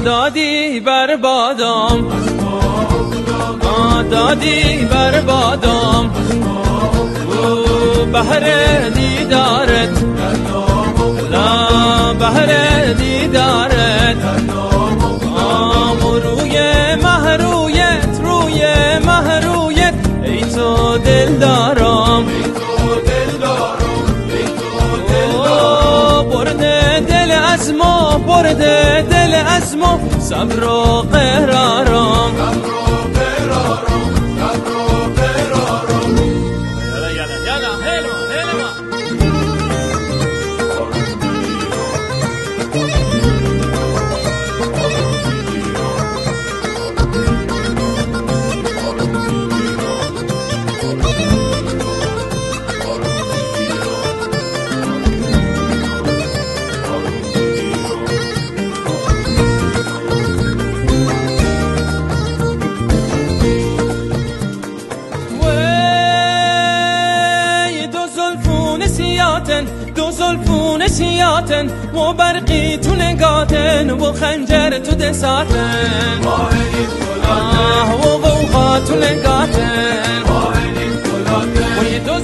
دادی بر بادام دادی بر بادام بهر دیدارت لا بهر دیدارت روی مهرویت ای تو دلدارم برده دل از ما صبر و قرارم دو زلفون سیاتن و برقی تو نگاتن و خنجر تو دساتن و غوغا تو نگاتن و دو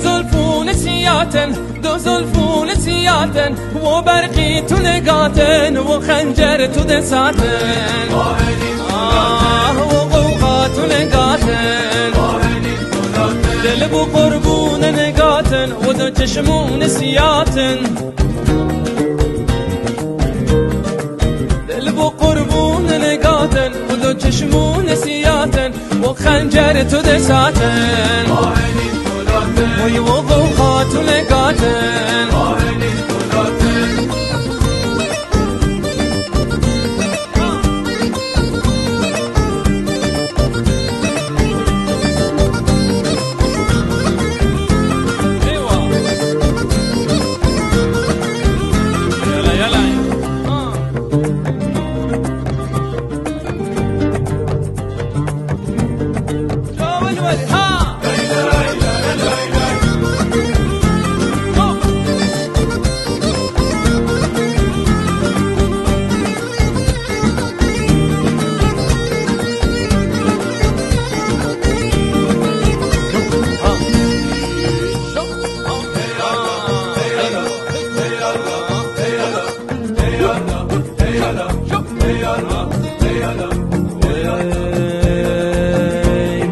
زلفون سیاتن و برقی تو نگاتن و خنجر تو دساتن و غوغا تو نگاتن دل بو قربون نگاتن و دو چشمون سیاتن دل بو قربون نگاتن و دو چشمون سیاتن و خنجر تو دساتن و غوغا تو نگاتن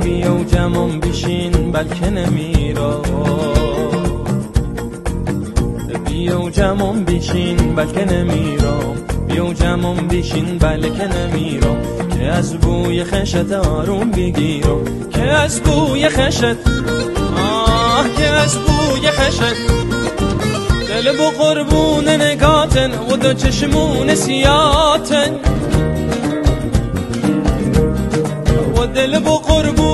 بیا و جمعم بشین بلکه نمیرم بیا و جمعم بشین بلکه نمیرم بیا و جمعم بشین بلکه نمیرم که از بوی خشت آروم بگیرم که از بوی خشت که از بوی خشت دل بو قربون نگاتن و دو چشمون سیاتن و دل بو قربون